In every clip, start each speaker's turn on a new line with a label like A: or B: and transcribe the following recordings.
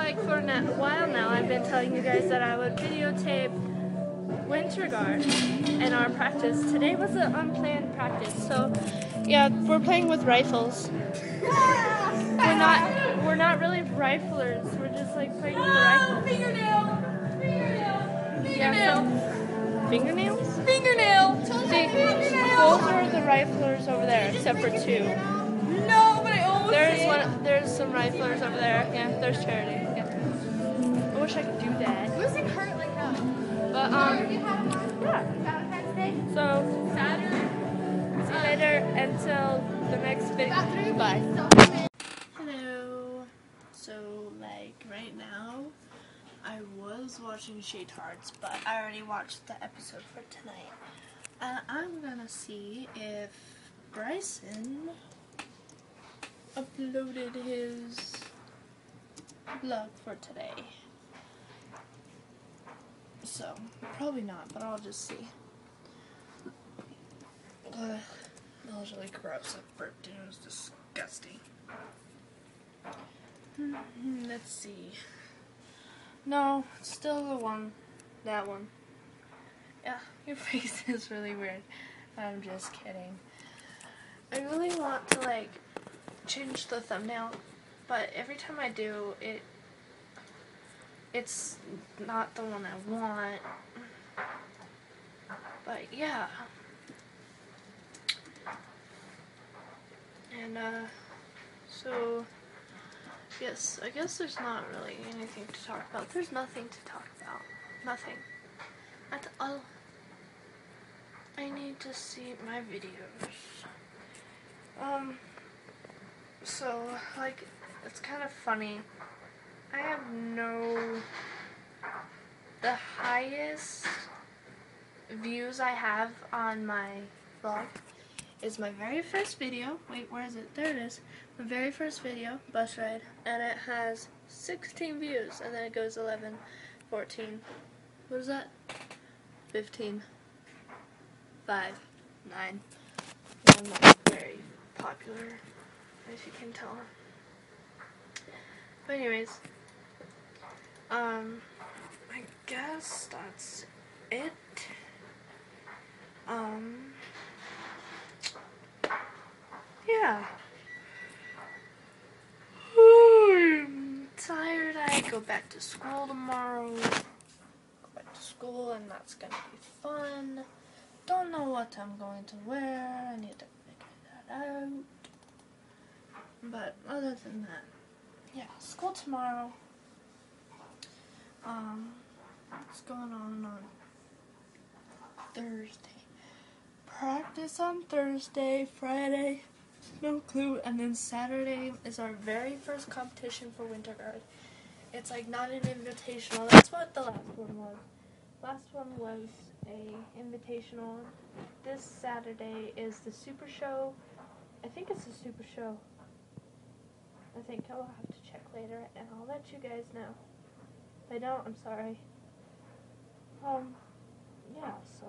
A: like for a while now, I've been telling you guys that I would videotape Winter Guard in our practice. Today was an unplanned practice, so yeah, we're playing with rifles. We're not really riflers. We're just like playing with the rifles. Yeah, so fingernails. Those are the riflers over there, except for two.
B: No, but I almost did.
A: There's some riflers over there. Yeah, there's Charity. Yeah. I wish I could do that.
B: Losing hurt like that.
A: But yeah. So see you later until the next video. Bye.
C: Hello. So like right now, I was watching Shade Hearts, but I already watched the episode for tonight. And I'm gonna see if Bryson uploaded his vlog for today. So, probably not, but I'll just see. That was really gross. I burped and it was disgusting. Let's see. No, it's still the one. That one. Yeah, your face is really weird. I'm just kidding. I really want to like change the thumbnail, but every time I do, it's not the one I want. But yeah. And so yes, I guess there's not really anything to talk about. There's nothing to talk about. Nothing. At all. I need to see my videos. So, like, it's kind of funny. I have the highest views I have on my vlog is my very first video. Wait, where is it? There it is. My very first video, bus ride, and it has 16 views, and then it goes 11, 14, what is that? 15, 5, 9. I'm not very popular, as you can tell. But anyways, I guess that's it. Yeah. I'm tired. I go back to school tomorrow. Go back to school, and that's gonna be fun. Don't know what I'm going to wear. I need to figure that out. But other than that, yeah, school tomorrow. What's going on Thursday? Practice on Thursday, Friday, no clue, and then Saturday is our very first competition for Winter Guard. It's like not an invitational. That's what the last one was. Last one was a invitational. This Saturday is the Super Show. I think it's the Super Show. I think I'll have to check later, and I'll let you guys know. If I don't, I'm sorry. Yeah, so.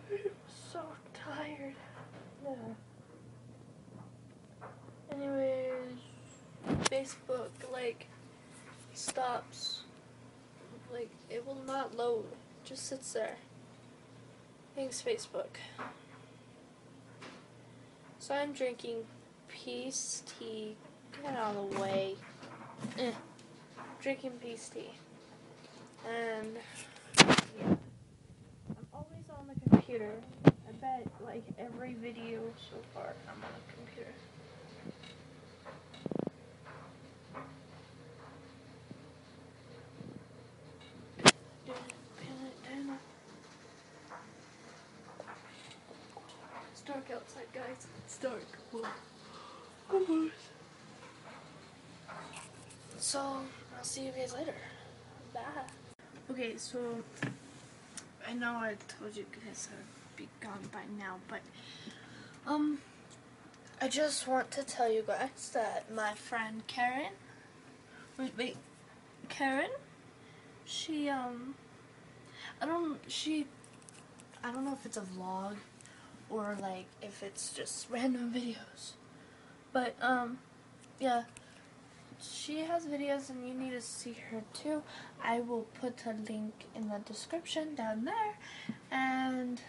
C: I'm so tired. Yeah. Anyways, Facebook, like, stops. Like, it will not load. It just sits there. Thanks, Facebook. So I'm drinking peace tea. Get out of the way. Drinking peace tea. And, yeah. I'm always on the computer. I bet, like, every video so far, I'm on the computer. It's dark outside, guys. It's dark. Well, almost. So, I'll see you guys later. Bye. Okay, so I know I told you guys I'd be gone by now, but I just want to tell you guys that my friend Karen, Karen, she I don't know if it's a vlog or like if it's just random videos. But yeah, she has videos and you need to see her too. I will put a link in the description down there. And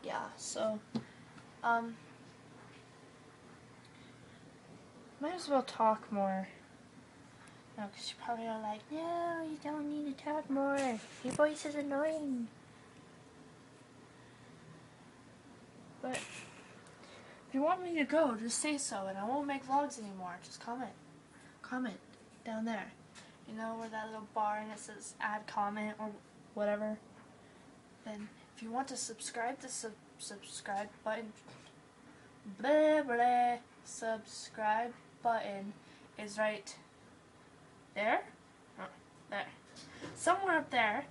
C: yeah, so might as well talk more. No, because you probably are like, no, you don't need to talk more. Your voice is annoying. But if you want me to go, just say so, and I won't make vlogs anymore. Just comment. Comment down there. You know where that little bar and it says add comment or whatever. Then if you want to subscribe, the subscribe button. Blah blah. Subscribe button is right there. Oh, there. Somewhere up there.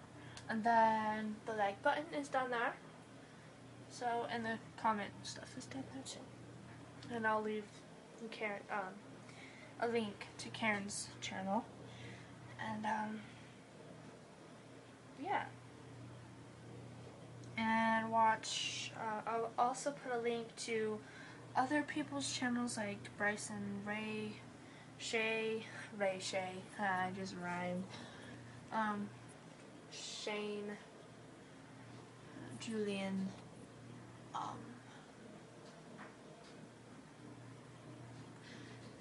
C: And then the like button is down there. So, and the comment stuff is down there too. And I'll leave Karen, a link to Karen's channel. And, yeah. And watch, I'll also put a link to other people's channels like Bryson, Ray Shay, I just rhymed. Shane, Julian,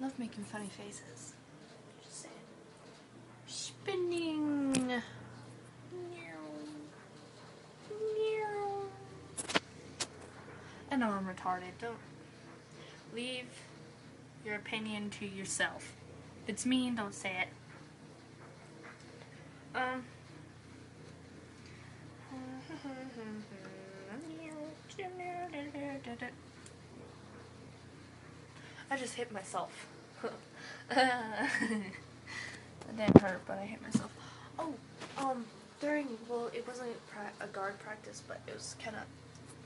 C: love making funny faces. Just saying. Spinning. I know I'm retarded. Don't leave your opinion to yourself. If it's mean, don't say it. I just hit myself. That didn't hurt, but I hit myself. Oh, well, it wasn't a guard practice, but it was kind of,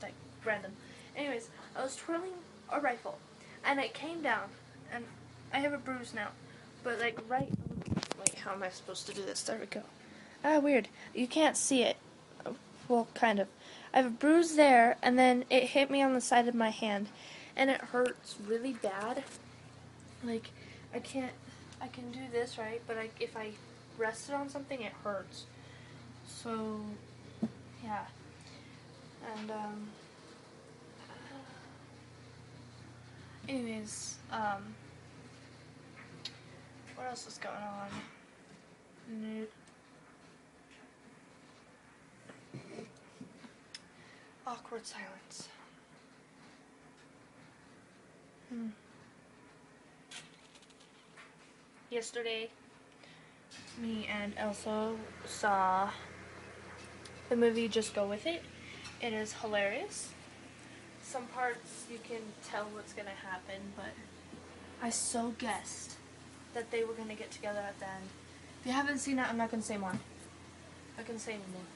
C: like, random. Anyways, I was twirling a rifle, and it came down, and I have a bruise now. But, like, wait, how am I supposed to do this? There we go. Ah, weird. You can't see it. Well, kind of. I have a bruise there, and then it hit me on the side of my hand, and it hurts really bad. Like, I can do this, right? But if I rest it on something, it hurts. So, yeah. And, anyways, what else is going on? Awkward silence. Yesterday, me and Elsa saw the movie Just Go With It. It is hilarious. Some parts you can tell what's gonna happen, but I so guessed that they were gonna get together at the end. If you haven't seen it, I'm not gonna say more. I can say anything.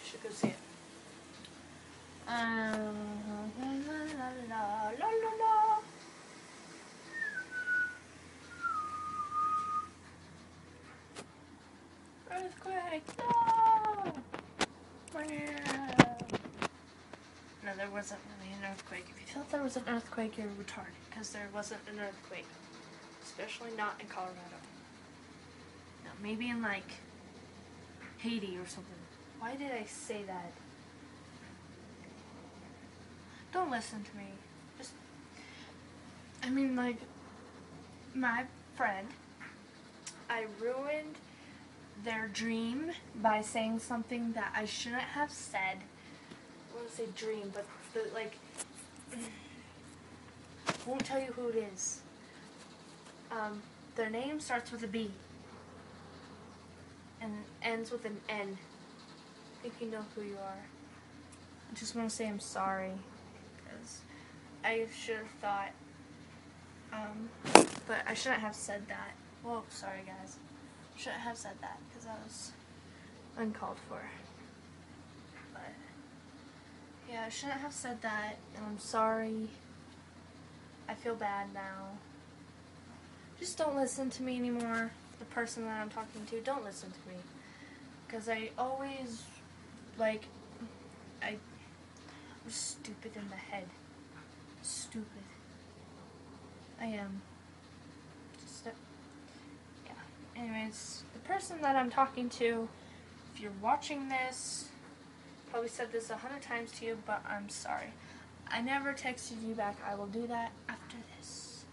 C: You should go see it. La la la. Earthquake! No! No, there wasn't really an earthquake. If you thought there was an earthquake, you're retarded, because there wasn't an earthquake. Especially not in Colorado. No, maybe in, like, Haiti or something. Why did I say that? Don't listen to me. Just, I mean, like, my friend, I ruined their dream by saying something that I shouldn't have said. I want to say dream, but, like, won't tell you who it is. Their name starts with a B and ends with an N. I think you know who you are. I just want to say I'm sorry, because I should have thought, but I shouldn't have said that. Whoa, sorry guys. Shouldn't have said that, because that was uncalled for. But, yeah, I shouldn't have said that, and I'm sorry. I feel bad now. Just don't listen to me anymore. The person that I'm talking to, don't listen to me. Because I always, like, stupid in the head. Stupid. I am. Just yeah. Anyways, the person that I'm talking to, if you're watching this, probably said this 100 times to you, but I'm sorry. I never texted you back. I will do that after this.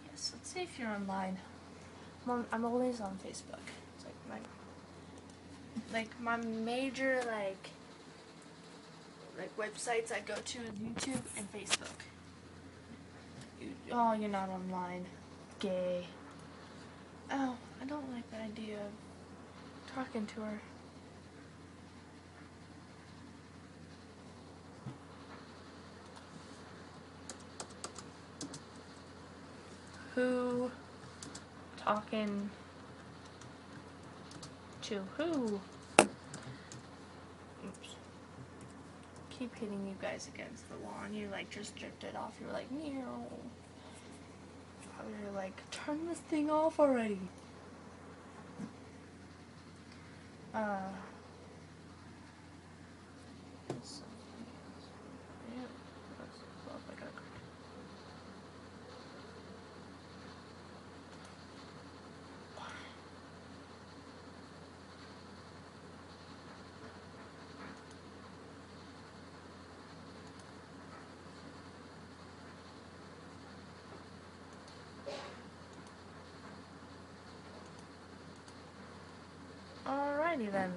C: Yes, let's see if you're online. I'm always on Facebook. It's like my major like websites I go to is YouTube and Facebook. Oh, you're not online. Gay. Oh, I don't like the idea of talking to her. Who? Talking to who? Oops. Keep hitting you guys against the wall and you like just drifted off. You're like, meow. You're like, turn this thing off already. Alrighty then.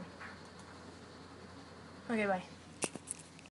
C: Okay, bye.